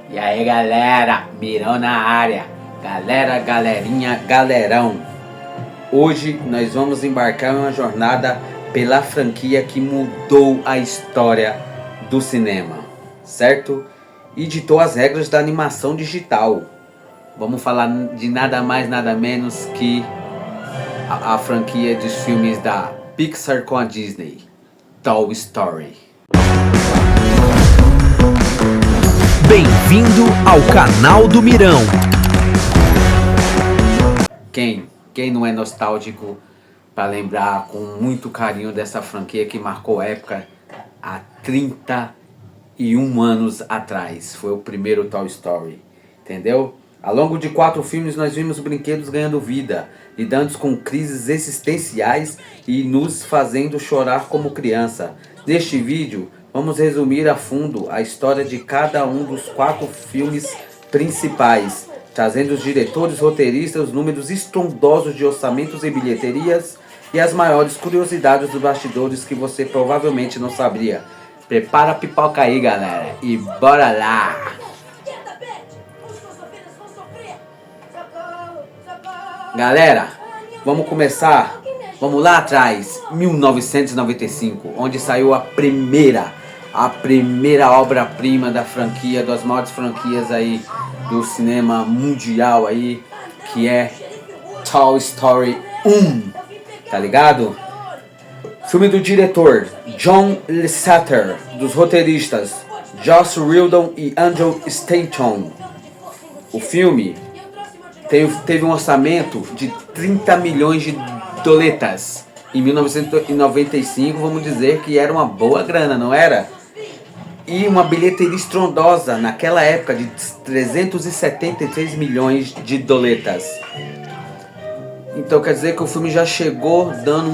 E aí galera, Mirão na área. Galera, galerinha, galerão. Hoje nós vamos embarcar em uma jornada pela franquia que mudou a história do cinema, certo? E ditou as regras da animação digital. Vamos falar de nada mais, nada menos que a franquia dos filmes da Pixar com a Disney, Toy Story. Bem-vindo ao canal do Mirão. Quem não é nostálgico para lembrar com muito carinho dessa franquia que marcou época há 31 anos atrás? Foi o primeiro Toy Story, entendeu? Ao longo de 4 filmes nós vimos brinquedos ganhando vida, lidando com crises existenciais e nos fazendo chorar como criança. Neste vídeo vamos resumir a fundo a história de cada um dos 4 filmes principais, trazendo os diretores, roteiristas, os números estrondosos de orçamentos e bilheterias e as maiores curiosidades dos bastidores que você provavelmente não sabia. Prepara a pipoca aí, galera, e bora lá! Galera, vamos começar, vamos lá atrás, 1995, onde saiu a primeira obra-prima da franquia, das maiores franquias aí do cinema mundial aí, que é Toy Story 1, tá ligado? Filme do diretor John Lasseter, dos roteiristas Joss Whedon e Andrew Stanton. O filme teve um orçamento de 30 milhões de doletas. Em 1995, vamos dizer que era uma boa grana, não era? E uma bilheteria estrondosa naquela época de 373 milhões de doletas. Então quer dizer que o filme já chegou dando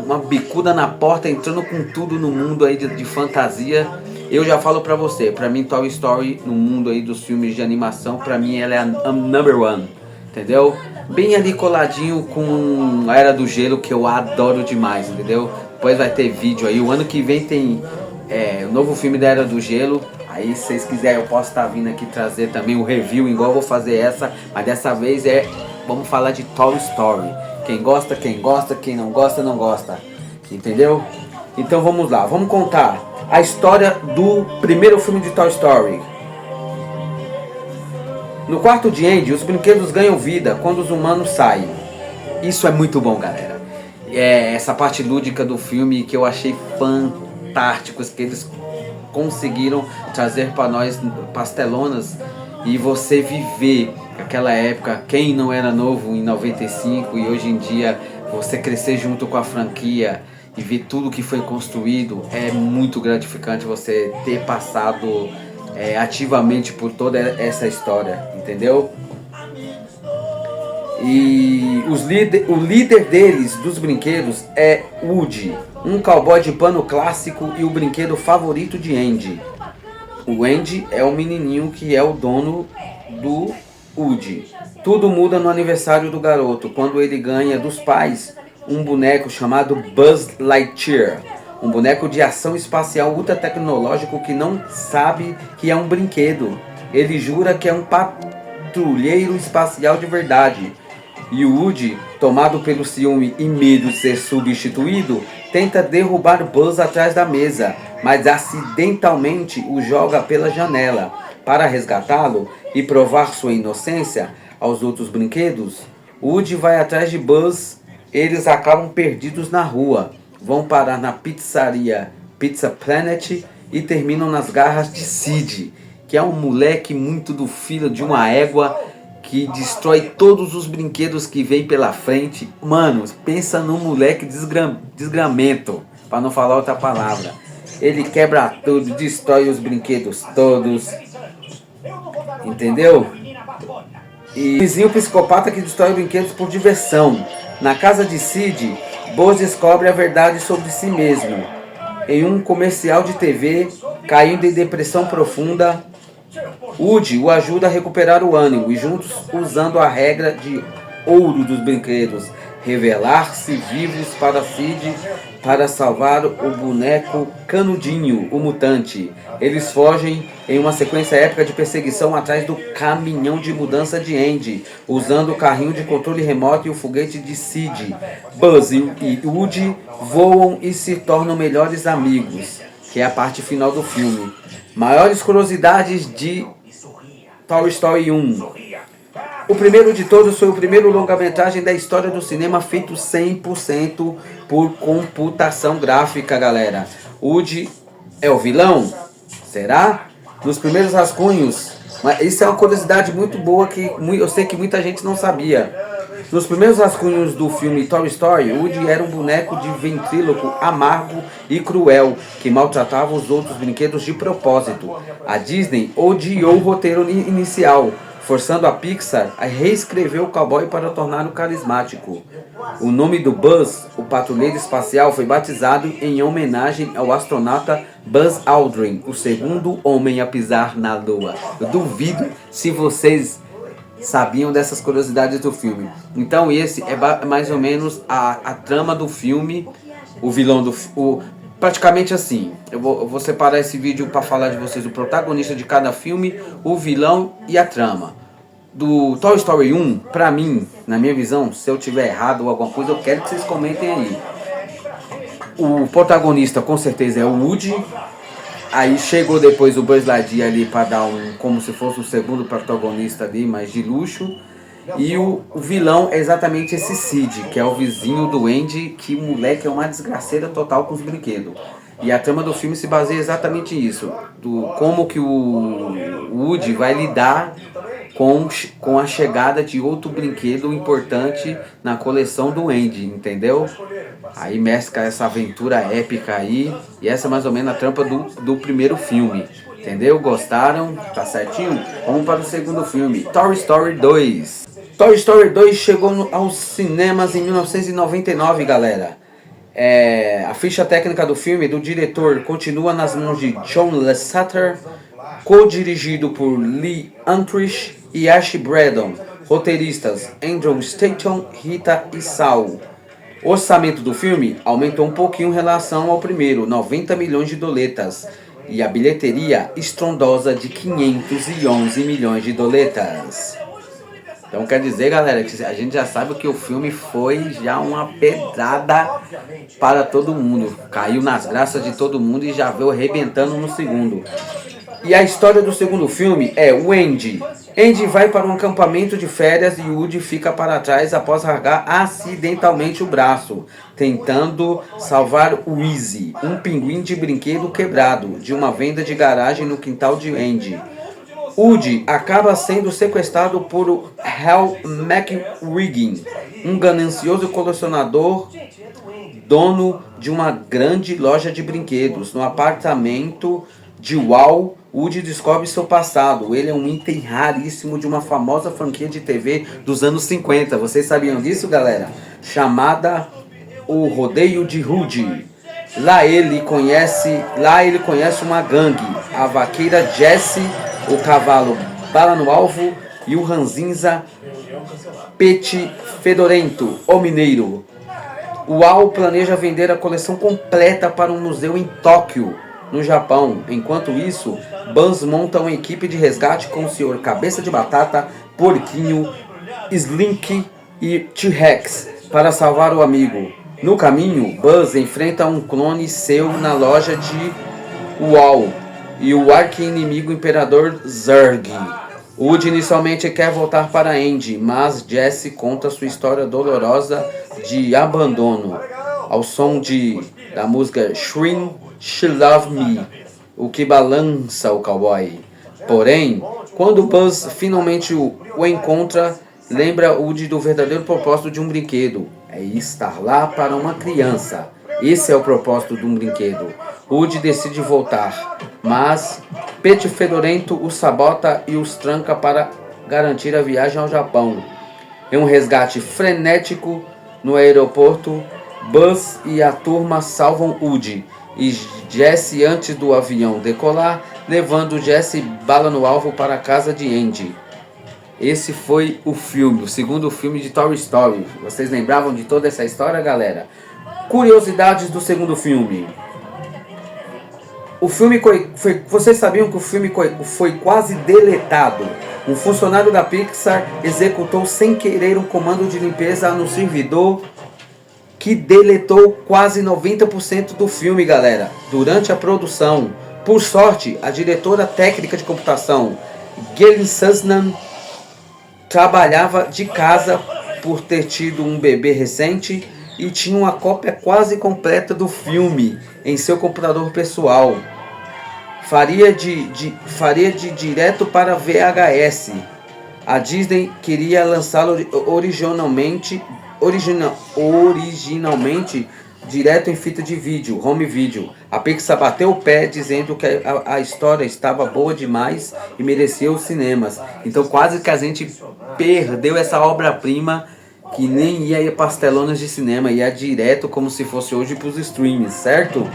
uma bicuda na porta, entrando com tudo no mundo aí de fantasia. Eu já falo pra você, pra mim Toy Story no mundo aí dos filmes de animação, pra mim ela é a number one, entendeu? Bem ali coladinho com a Era do Gelo, que eu adoro demais, entendeu? Depois vai ter vídeo aí, o ano que vem tem o novo filme da Era do Gelo. Aí se vocês quiserem eu posso estar vindo aqui trazer também o review, igual eu vou fazer essa, mas dessa vez vamos falar de Toy Story. Quem gosta, quem não gosta, não gosta, entendeu? Então vamos lá, vamos contar a história do primeiro filme de Toy Story. No quarto de Andy, os brinquedos ganham vida quando os humanos saem. Isso é muito bom, galera. Essa parte lúdica do filme que eu achei fantástico, que eles conseguiram trazer para nós pastelonas e você viver aquela época, quem não era novo em 95 e hoje em dia você crescer junto com a franquia e ver tudo que foi construído, é muito gratificante você ter passado ativamente por toda essa história, entendeu? E o líder deles, dos brinquedos, é Woody, um cowboy de pano clássico e o brinquedo favorito de Andy. O Andy é o menininho que é o dono do Woody. Tudo muda no aniversário do garoto, quando ele ganha dos pais um boneco chamado Buzz Lightyear, um boneco de ação espacial ultra tecnológico que não sabe que é um brinquedo. Ele jura que é um patrulheiro espacial de verdade. E o Woody, tomado pelo ciúme e medo de ser substituído, tenta derrubar Buzz atrás da mesa, mas acidentalmente o joga pela janela. Para resgatá-lo e provar sua inocência aos outros brinquedos, Woody vai atrás de Buzz. Eles acabam perdidos na rua, vão parar na pizzaria Pizza Planet e terminam nas garras de Sid, que é um moleque muito do filho de uma égua que destrói todos os brinquedos que vem pela frente. Mano, pensa num moleque desgramento, para não falar outra palavra. Ele quebra tudo, destrói os brinquedos todos, entendeu? E o vizinho psicopata que destrói brinquedos por diversão. Na casa de Sid, Buzz descobre a verdade sobre si mesmo. Em um comercial de TV, caindo em depressão profunda, Woody o ajuda a recuperar o ânimo e juntos, usando a regra de ouro dos brinquedos, revelar-se vivos para Sid para salvar o boneco Canudinho, o mutante. Eles fogem em uma sequência épica de perseguição atrás do caminhão de mudança de Andy, usando o carrinho de controle remoto e o foguete de Sid. Buzz e Woody voam e se tornam melhores amigos, que é a parte final do filme. Maiores curiosidades de Toy Story 1. O primeiro de todos foi o primeiro longa-metragem da história do cinema feito 100% por computação gráfica, galera. Woody é o vilão? Será? Nos primeiros rascunhos, mas isso é uma curiosidade muito boa que eu sei que muita gente não sabia. Nos primeiros rascunhos do filme Toy Story, Woody era um boneco de ventríloco amargo e cruel, que maltratava os outros brinquedos de propósito. A Disney odiou o roteiro inicial, forçando a Pixar a reescrever o cowboy para torná-lo carismático. O nome do Buzz, o patrulheiro espacial, foi batizado em homenagem ao astronauta Buzz Aldrin, o segundo homem a pisar na Lua. Eu duvido se vocês sabiam dessas curiosidades do filme. Então esse é mais ou menos a trama do filme, o vilão do... praticamente assim, eu vou separar esse vídeo para falar de vocês o protagonista de cada filme, o vilão e a trama. Do Toy Story 1, pra mim, na minha visão, se eu tiver errado ou alguma coisa, eu quero que vocês comentem aí. O protagonista com certeza é o Woody. Aí chegou depois o Buzz Lightyear ali para dar como se fosse o segundo protagonista ali, mas de luxo. E o vilão é exatamente esse Sid, que é o vizinho do Andy, que o moleque é uma desgraceira total com os brinquedos. E a trama do filme se baseia exatamente nisso, como que o Woody vai lidar com a chegada de outro brinquedo importante na coleção do Andy, entendeu? Aí mescla essa aventura épica aí, e essa é mais ou menos a trama do primeiro filme, entendeu? Gostaram? Tá certinho? Vamos para o segundo filme, Toy Story 2. Toy Story 2 chegou aos cinemas em 1999, galera. A ficha técnica do filme do diretor continua nas mãos de John Lasseter, co-dirigido por Lee Unkrich e Ash Braddon, roteiristas Andrew Stanton, Rita e Sal. O orçamento do filme aumentou um pouquinho em relação ao primeiro, 90 milhões de doletas, e a bilheteria estrondosa de 511 milhões de doletas. Então quer dizer, galera, que a gente já sabe que o filme foi já uma pedrada para todo mundo. Caiu nas graças de todo mundo e já veio arrebentando no segundo. E a história do segundo filme é o Andy. Andy vai para um acampamento de férias e Woody fica para trás após rasgar acidentalmente o braço, tentando salvar o Easy, um pinguim de brinquedo quebrado, de uma venda de garagem no quintal de Andy. Woody acaba sendo sequestrado por Hal McRiggin, um ganancioso colecionador, dono de uma grande loja de brinquedos. No apartamento de Wall, Woody descobre seu passado. Ele é um item raríssimo de uma famosa franquia de TV dos anos 50. Vocês sabiam disso, galera? Chamada O Rodeio de Woody. Lá ele conhece uma gangue, a vaqueira Jessie, o cavalo Bala no Alvo e o ranzinza Pete Fedorento, o mineiro. O Al planeja vender a coleção completa para um museu em Tóquio, no Japão. Enquanto isso, Buzz monta uma equipe de resgate com o Sr. Cabeça de Batata, Porquinho, Slink e T-Rex para salvar o amigo. No caminho, Buzz enfrenta um clone seu na loja de Wall e o arqui-inimigo Imperador Zurg. Woody inicialmente quer voltar para Andy, mas Jessie conta sua história dolorosa de abandono ao som da música Shrine She Love Me, o que balança o cowboy. Porém, quando Buzz finalmente o encontra, lembra Woody do verdadeiro propósito de um brinquedo: é estar lá para uma criança. Esse é o propósito de um brinquedo. Woody decide voltar, mas Pete Fedorento os sabota e os tranca para garantir a viagem ao Japão. Em um resgate frenético no aeroporto, Buzz e a turma salvam Woody e Jessie antes do avião decolar, levando Jessie Bala no Alvo para a casa de Andy. Esse foi o filme, o segundo filme de Toy Story. Vocês lembravam de toda essa história, galera? Curiosidades do segundo filme. O filme vocês sabiam que o filme foi quase deletado? Um funcionário da Pixar executou sem querer um comando de limpeza no servidor que deletou quase 90% do filme, galera, durante a produção. Por sorte, a diretora técnica de computação, Gillian Sussman, trabalhava de casa por ter tido um bebê recente e tinha uma cópia quase completa do filme em seu computador pessoal. Faria de direto para VHS. A Disney queria lançá-lo originalmente direto em fita de vídeo, home video. A Pixar bateu o pé dizendo que a história estava boa demais e merecia os cinemas. Então quase que a gente perdeu essa obra-prima que nem ia para as telonas de cinema, ia direto como se fosse hoje para os streams, certo?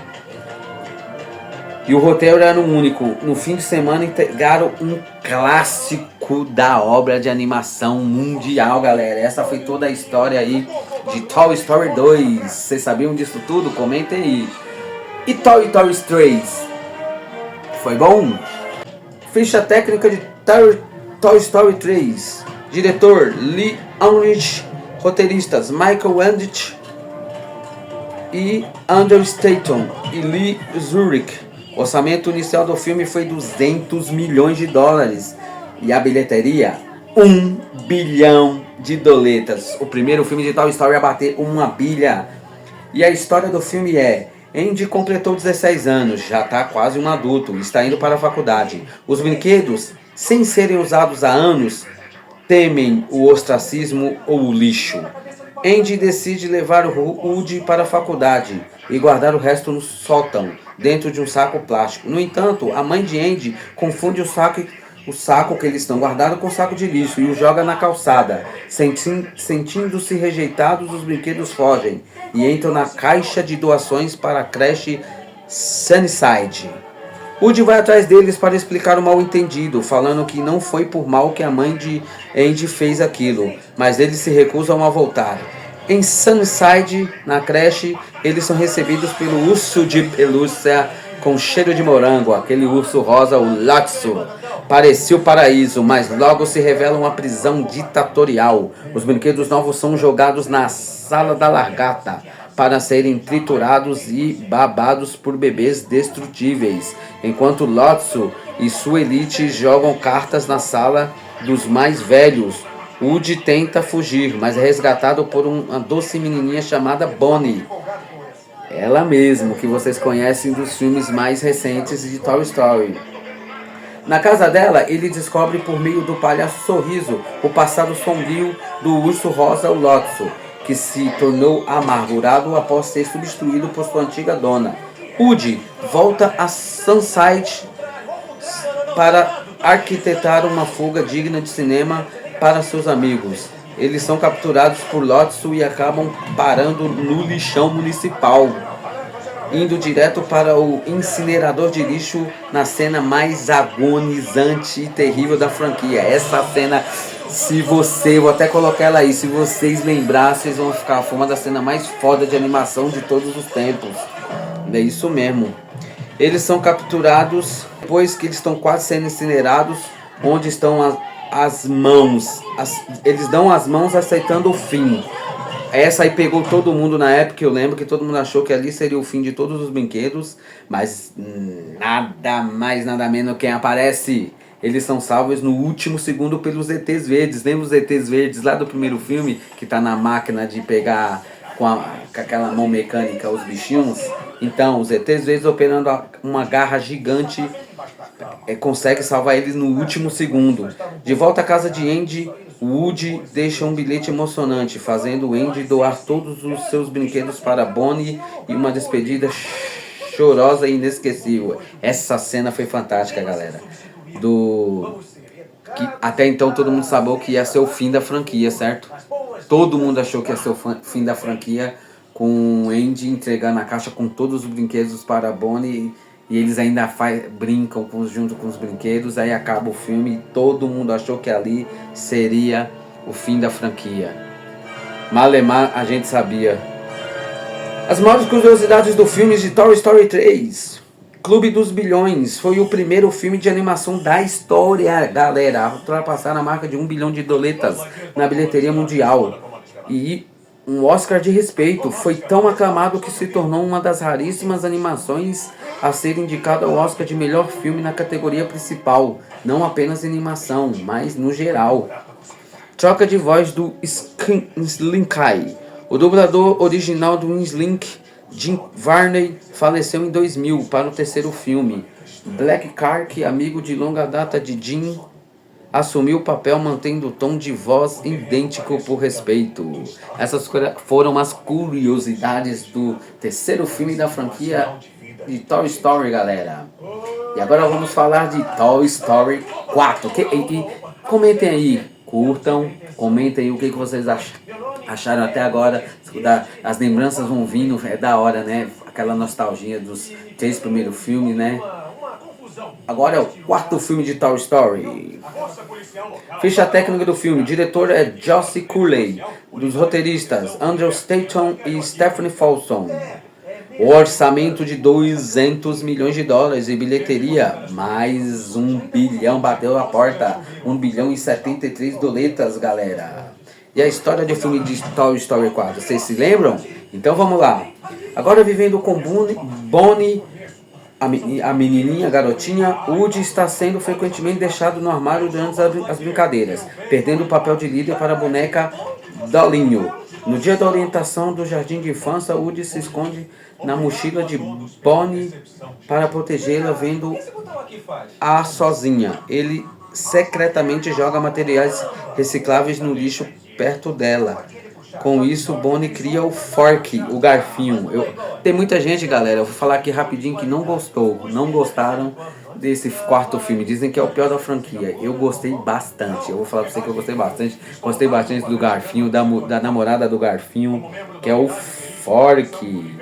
E o roteiro era um único. No fim de semana entregaram um clássico da obra de animação mundial, galera. Essa foi toda a história aí de Toy Story 2. Vocês sabiam disso tudo? Comentem aí. E Toy Story 3? Foi bom? Ficha técnica de Toy Story 3. Diretor Lee Unrich. Roteiristas Michael Andich e Andrew Stanton e Lee Zurich. O orçamento inicial do filme foi 200 milhões de dólares e a bilheteria 1 bilhão de doletas. O primeiro filme de Toy Story a bater 1 bilha. E a história do filme é: Andy completou 16 anos, já está quase um adulto, está indo para a faculdade. Os brinquedos, sem serem usados há anos, temem o ostracismo ou o lixo. Andy decide levar o Woody para a faculdade e guardar o resto no sótão, dentro de um saco plástico. No entanto, a mãe de Andy confunde o saco que eles estão guardados com o saco de lixo e o joga na calçada. Sentindo-se rejeitados, os brinquedos fogem e entram na caixa de doações para a creche Sunnyside. Woody vai atrás deles para explicar o mal-entendido, falando que não foi por mal que a mãe de Andy fez aquilo, mas eles se recusam a voltar. Em Sunnyside, na creche, eles são recebidos pelo urso de pelúcia com cheiro de morango, aquele urso rosa, o Lotso. Parecia o paraíso, mas logo se revela uma prisão ditatorial. Os brinquedos novos são jogados na sala da largata para serem triturados e babados por bebês destrutíveis, enquanto Lotso e sua elite jogam cartas na sala dos mais velhos. Woody tenta fugir, mas é resgatado por uma doce menininha chamada Bonnie. Ela mesmo, que vocês conhecem dos filmes mais recentes de Toy Story. Na casa dela, ele descobre por meio do palhaço Sorriso o passado sombrio do urso rosa, o Lotso, que se tornou amargurado após ser substituído por sua antiga dona. Woody volta a Sunnyside para arquitetar uma fuga digna de cinema para seus amigos. Eles são capturados por Lotso e acabam parando no lixão municipal, indo direto para o incinerador de lixo na cena mais agonizante e terrível da franquia. Essa cena, vou até colocar ela aí, se vocês lembrar, vocês vão ficar, foi uma da cena mais foda de animação de todos os tempos. É isso mesmo. Eles são capturados depois que eles estão quase sendo incinerados, onde estão as mãos. Eles dão as mãos aceitando o fim. Essa aí pegou todo mundo na época, eu lembro que todo mundo achou que ali seria o fim de todos os brinquedos, mas nada mais, nada menos quem aparece. Eles são salvos no último segundo pelos ETs verdes. Lembra os ETs verdes lá do primeiro filme, que tá na máquina de pegar com aquela mão mecânica os bichinhos? Então, os ETs verdes operando uma garra gigante consegue salvar eles no último segundo. De volta à casa de Andy, Woody deixa um bilhete emocionante, fazendo Andy doar todos os seus brinquedos para Bonnie e uma despedida chorosa e inesquecível. Essa cena foi fantástica, galera. Que até então todo mundo sabia que ia ser o fim da franquia, certo? Todo mundo achou que ia ser o fim da franquia, com Andy entregando a caixa com todos os brinquedos para Bonnie e eles ainda brincam junto com os brinquedos. Aí acaba o filme e todo mundo achou que ali seria o fim da franquia. Malemar a gente sabia. As maiores curiosidades do filme de Toy Story 3. Clube dos Bilhões foi o primeiro filme de animação da história, galera, a ultrapassar a marca de $1 bilhão na bilheteria mundial. E um Oscar de respeito, foi tão aclamado que se tornou uma das raríssimas animações a ser indicada ao Oscar de melhor filme na categoria principal, não apenas animação, mas no geral. Troca de voz do Slinky. O dublador original do Slink, Jim Varney, faleceu em 2000 para o terceiro filme. Black Clark, amigo de longa data de Jim, assumiu o papel mantendo o tom de voz idêntico por respeito. Essas foram as curiosidades do terceiro filme da franquia de Toy Story, galera. E agora vamos falar de Toy Story 4. Comentem aí, curtam, comentem aí o que vocês acharam até agora. As lembranças vão vindo, é da hora, né? Aquela nostalgia dos 3 primeiros filmes, né? Agora é o 4º filme de Toy Story. Ficha técnica do filme. Diretor é Josie Cooley. Dos roteiristas Andrew Stanton e Stephanie Folsom. O orçamento de $200 milhões e bilheteria. Mais $1 bilhão bateu a porta. $1 bilhão e 73 doletas, galera. E a história do filme de Toy Story 4, vocês se lembram? Então vamos lá. Agora vivendo com Bonnie, a menininha, a garotinha, Woody está sendo frequentemente deixado no armário durante as brincadeiras, perdendo o papel de líder para a boneca Dolinho. No dia da orientação do jardim de infância, Woody se esconde na mochila de Bonnie para protegê-la, vendo-a sozinha. Ele secretamente joga materiais recicláveis no lixo perto dela. Com isso, Bonnie cria o Fork, o garfinho. Tem muita gente, galera, eu vou falar aqui rapidinho, que não gostaram desse 4º filme. Dizem que é o pior da franquia. Eu gostei bastante. Eu vou falar pra você que eu gostei bastante. Gostei bastante do garfinho, da namorada do garfinho, que é o Fork.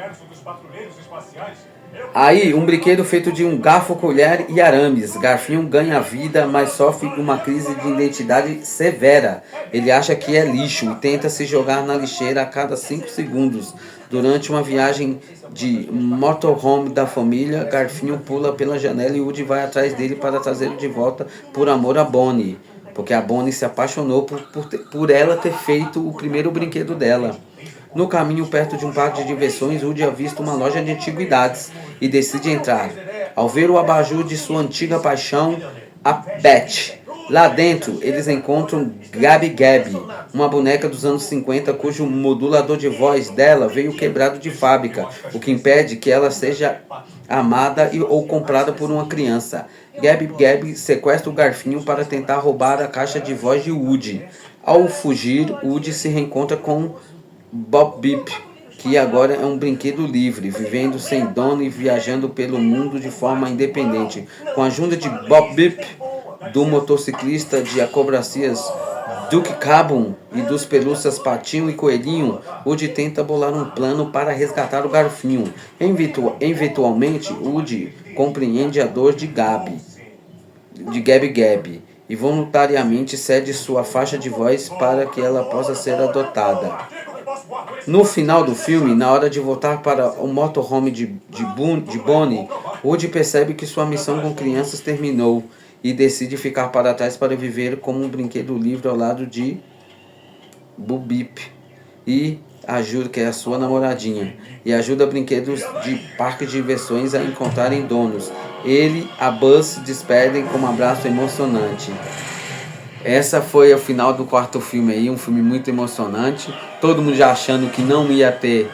Aí, um brinquedo feito de um garfo, colher e arames. Garfinho ganha vida, mas sofre uma crise de identidade severa. Ele acha que é lixo e tenta se jogar na lixeira a cada 5 segundos. Durante uma viagem de motorhome da família, Garfinho pula pela janela e Woody vai atrás dele para trazê-lo de volta por amor a Bonnie. Porque a Bonnie se apaixonou por ela ter feito o primeiro brinquedo dela. No caminho, perto de um parque de diversões, Woody avista uma loja de antiguidades e decide entrar. Ao ver o abajur de sua antiga paixão, a Beth. Lá dentro, eles encontram Gabi Gabi, uma boneca dos anos 50 cujo modulador de voz dela veio quebrado de fábrica, o que impede que ela seja amada ou comprada por uma criança. Gabi Gabi sequestra o garfinho para tentar roubar a caixa de voz de Woody. Ao fugir, Woody se reencontra com Bob Beep, que agora é um brinquedo livre, vivendo sem dono e viajando pelo mundo de forma independente. Com a ajuda de Bob Beep, do motociclista de acrobacias Duke Cabum e dos pelúcias Patinho e Coelhinho, Woody tenta bolar um plano para resgatar o garfinho. Eventualmente, Woody compreende a dor de Gabi Gabi, e voluntariamente cede sua faixa de voz para que ela possa ser adotada. No final do filme, na hora de voltar para o motorhome de Bonnie, Woody percebe que sua missão com crianças terminou e decide ficar para trás para viver como um brinquedo livre ao lado de Bubip e ajuda, que é a sua namoradinha, e ajuda brinquedos de parque de diversões a encontrarem donos. Ele e a Buzz se despedem com um abraço emocionante. Essa foi o final do 4º filme aí, um filme muito emocionante. Todo mundo já achando que não ia ter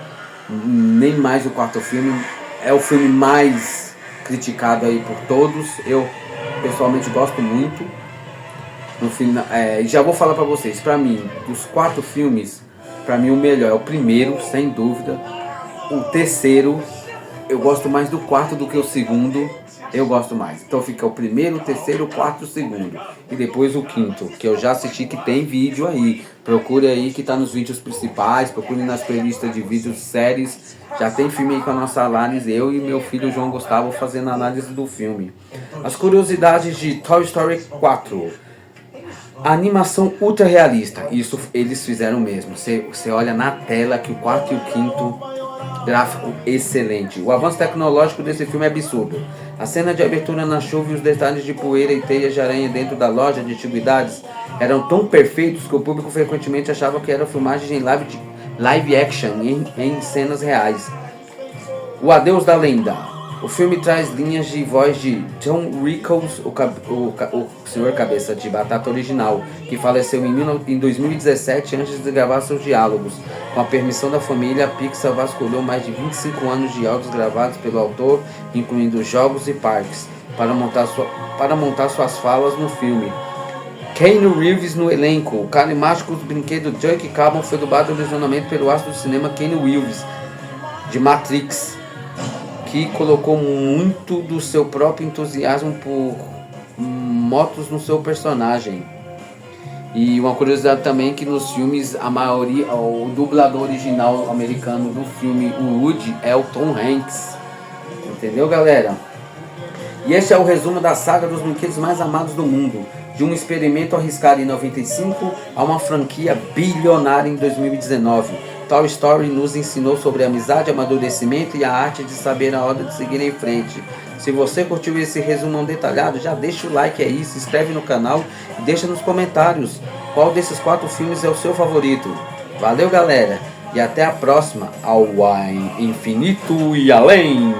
nem mais o 4º filme. É o filme mais criticado aí por todos. Eu pessoalmente gosto muito. No final, já vou falar pra vocês, pra mim, dos 4 filmes, pra mim o melhor é o primeiro, sem dúvida. O terceiro, eu gosto mais do 4º do que o segundo. eu gosto mais. Então fica o primeiro, o terceiro, o quarto, o segundo. E depois o quinto, que eu já assisti, que tem vídeo aí. Procure aí que tá nos vídeos principais, procure nas playlists de vídeos, séries. Já tem filme aí com a nossa análise, eu e meu filho João Gustavo fazendo a análise do filme. As curiosidades de Toy Story 4. A animação ultra realista, isso eles fizeram mesmo. Você olha na tela que o quarto e o quinto, gráfico excelente. O avanço tecnológico desse filme é absurdo. A cena de abertura na chuva e os detalhes de poeira e teias de aranha dentro da loja de antiguidades eram tão perfeitos que o público frequentemente achava que eram filmagens em live action em cenas reais. O Adeus da Lenda. O filme traz linhas de voz de John Rickles, o senhor cabeça de batata original, que faleceu em 2017 antes de gravar seus diálogos. Com a permissão da família, a Pixar vasculhou mais de 25 anos de áudios gravados pelo autor, incluindo jogos e parques, para montar suas falas no filme. Keanu Reeves no elenco. O carismático brinquedo Jake Carbon foi dublado originalmente pelo astro do cinema Keanu Reeves, de Matrix, que colocou muito do seu próprio entusiasmo por motos no seu personagem. E uma curiosidade também que nos filmes, a maioria, o dublador original americano do filme, o Woody, é o Tom Hanks. Entendeu, galera? E esse é o resumo da saga dos brinquedos mais amados do mundo. De um experimento arriscado em 95 a uma franquia bilionária em 2019. Toy Story nos ensinou sobre amizade, amadurecimento e a arte de saber a hora de seguir em frente. Se você curtiu esse resumão detalhado, já deixa o like aí, se inscreve no canal e deixa nos comentários qual desses 4 filmes é o seu favorito. Valeu, galera, e até a próxima, ao infinito e além!